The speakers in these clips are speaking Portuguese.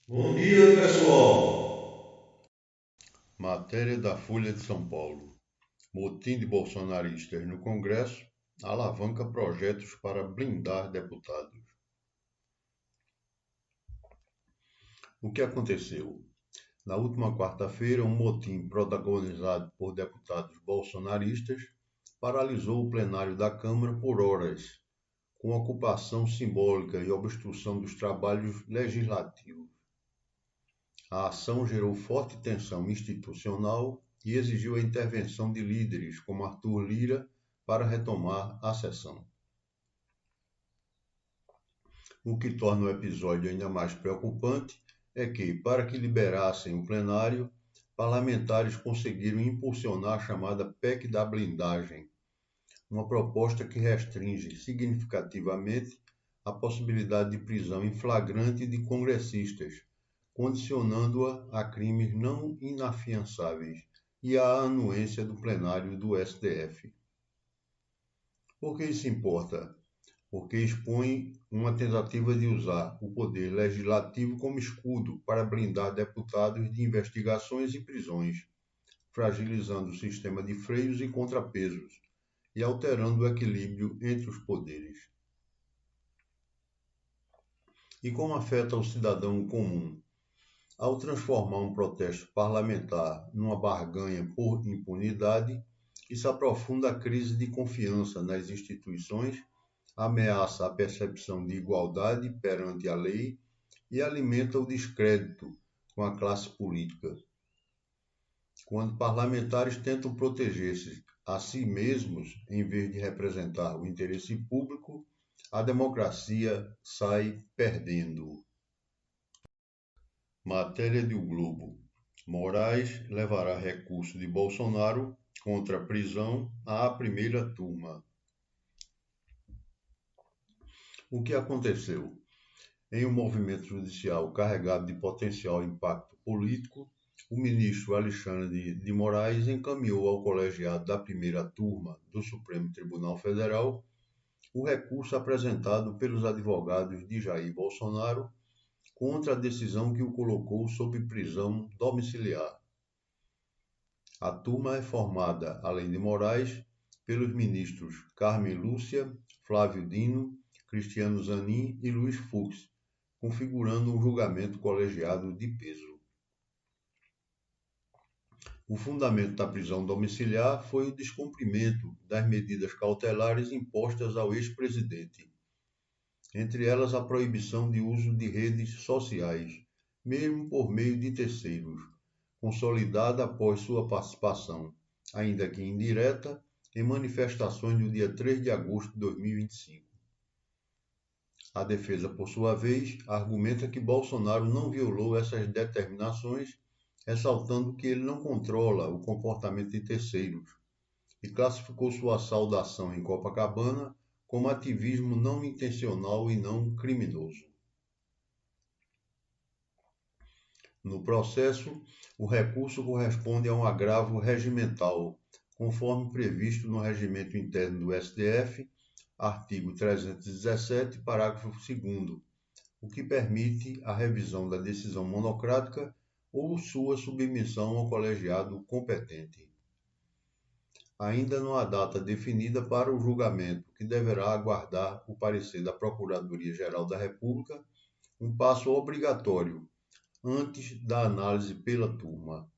Bom dia, pessoal! Matéria da Folha de São Paulo. Motim de bolsonaristas no Congresso alavanca projetos para blindar deputados. O que aconteceu? Na última quarta-feira, um motim protagonizado por deputados bolsonaristas paralisou o plenário da Câmara por horas, com ocupação simbólica e obstrução dos trabalhos legislativos. A ação gerou forte tensão institucional e exigiu a intervenção de líderes como Arthur Lira para retomar a sessão. O que torna o episódio ainda mais preocupante é que, para que liberassem o plenário, parlamentares conseguiram impulsionar a chamada PEC da blindagem, uma proposta que restringe significativamente a possibilidade de prisão em flagrante de congressistas, condicionando-a a crimes não inafiançáveis e à anuência do plenário do STF. Por que isso importa? Porque expõe uma tentativa de usar o poder legislativo como escudo para blindar deputados de investigações e prisões, fragilizando o sistema de freios e contrapesos e alterando o equilíbrio entre os poderes. E como afeta o cidadão comum? Ao transformar um protesto parlamentar numa barganha por impunidade, isso aprofunda a crise de confiança nas instituições, ameaça a percepção de igualdade perante a lei e alimenta o descrédito com a classe política. Quando parlamentares tentam proteger-se a si mesmos em vez de representar o interesse público, a democracia sai perdendo. Matéria do Globo. Moraes levará recurso de Bolsonaro contra a prisão à primeira turma. O que aconteceu? Em um movimento judicial carregado de potencial impacto político, o ministro Alexandre de Moraes encaminhou ao colegiado da primeira turma do Supremo Tribunal Federal o recurso apresentado pelos advogados de Jair Bolsonaro contra a decisão que o colocou sob prisão domiciliar. A turma é formada, além de Moraes, pelos ministros Carmen Lúcia, Flávio Dino, Cristiano Zanin e Luiz Fux, configurando um julgamento colegiado de peso. O fundamento da prisão domiciliar foi o descumprimento das medidas cautelares impostas ao ex-presidente, entre elas a proibição de uso de redes sociais, mesmo por meio de terceiros, consolidada após sua participação, ainda que indireta, em manifestações no dia 3 de agosto de 2025. A defesa, por sua vez, argumenta que Bolsonaro não violou essas determinações, ressaltando que ele não controla o comportamento de terceiros, e classificou sua saudação em Copacabana como ativismo não intencional e não criminoso. No processo, o recurso corresponde a um agravo regimental, conforme previsto no Regimento Interno do STF, artigo 317, parágrafo 2º, o que permite a revisão da decisão monocrática ou sua submissão ao colegiado competente. Ainda não há data definida para o julgamento, que deverá aguardar o parecer da Procuradoria-Geral da República, um passo obrigatório antes da análise pela turma.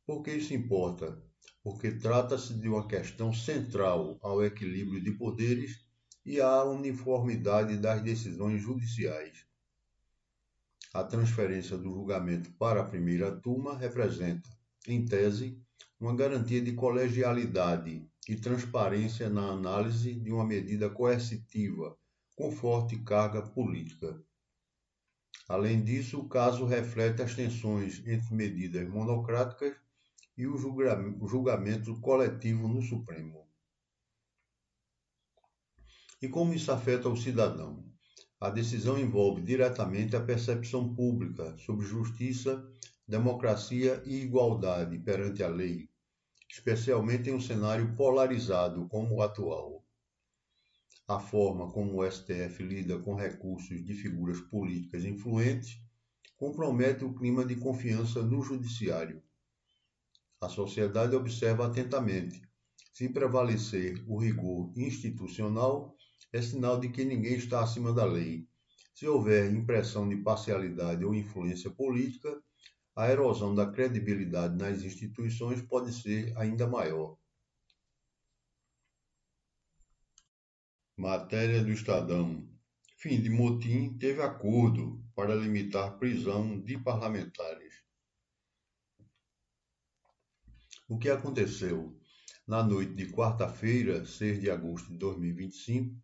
Por que isso importa? Porque trata-se de uma questão central ao equilíbrio de poderes e à uniformidade das decisões judiciais. A transferência do julgamento para a primeira turma representa, em tese, uma garantia de colegialidade e transparência na análise de uma medida coercitiva com forte carga política. Além disso, o caso reflete as tensões entre medidas monocráticas e o julgamento coletivo no Supremo. E como isso afeta o cidadão? A decisão envolve diretamente a percepção pública sobre justiça, democracia e igualdade perante a lei, especialmente em um cenário polarizado como o atual. A forma como o STF lida com recursos de figuras políticas influentes compromete o clima de confiança no judiciário. A sociedade observa atentamente. Se prevalecer o rigor institucional, é sinal de que ninguém está acima da lei. Se houver impressão de parcialidade ou influência política, a erosão da credibilidade nas instituições pode ser ainda maior. Matéria do Estadão. Fim de motim teve acordo para limitar prisão de parlamentares. O que aconteceu? Na noite de quarta-feira, 6 de agosto de 2025,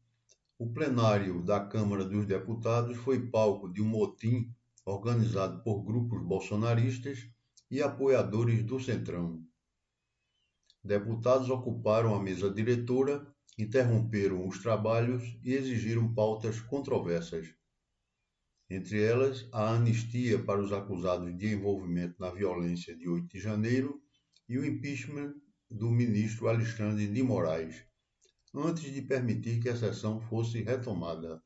o plenário da Câmara dos Deputados foi palco de um motim organizado por grupos bolsonaristas e apoiadores do Centrão. Deputados ocuparam a mesa diretora, interromperam os trabalhos e exigiram pautas controversas. Entre elas, a anistia para os acusados de envolvimento na violência de 8 de janeiro e o impeachment do ministro Alexandre de Moraes, antes de permitir que a sessão fosse retomada.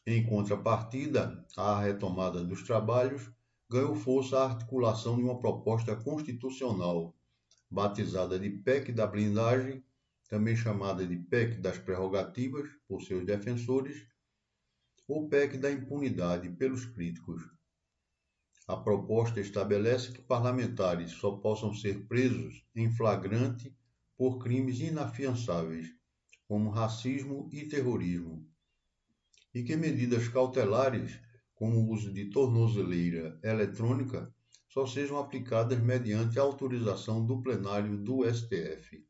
Em contrapartida à retomada dos trabalhos, ganhou força a articulação de uma proposta constitucional, batizada de PEC da blindagem, também chamada de PEC das prerrogativas por seus defensores, ou PEC da impunidade pelos críticos. A proposta estabelece que parlamentares só possam ser presos em flagrante por crimes inafiançáveis, como racismo e terrorismo, e que medidas cautelares, como o uso de tornozeleira eletrônica, só sejam aplicadas mediante autorização do plenário do STF.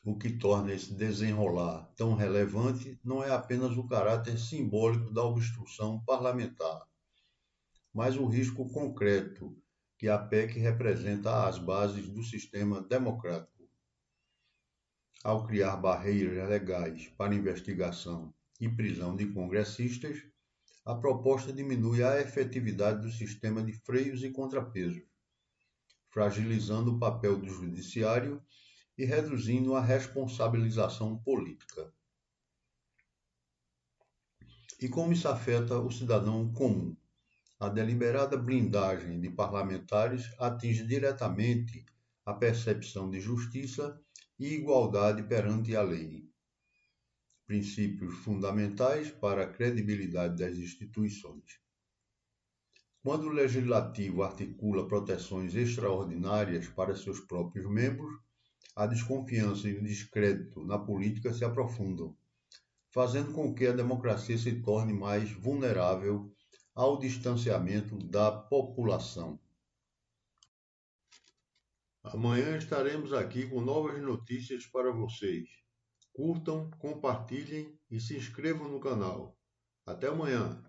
O que torna esse desenrolar tão relevante não é apenas o caráter simbólico da obstrução parlamentar, mas o risco concreto que a PEC representa às bases do sistema democrático. Ao criar barreiras legais para investigação e prisão de congressistas, a proposta diminui a efetividade do sistema de freios e contrapesos, fragilizando o papel do judiciário e reduzindo a responsabilização política. E como isso afeta o cidadão comum? A deliberada blindagem de parlamentares atinge diretamente a percepção de justiça e igualdade perante a lei, princípios fundamentais para a credibilidade das instituições. Quando o legislativo articula proteções extraordinárias para seus próprios membros, a desconfiança e o descrédito na política se aprofundam, fazendo com que a democracia se torne mais vulnerável ao distanciamento da população. Amanhã estaremos aqui com novas notícias para vocês. Curtam, compartilhem e se inscrevam no canal. Até amanhã!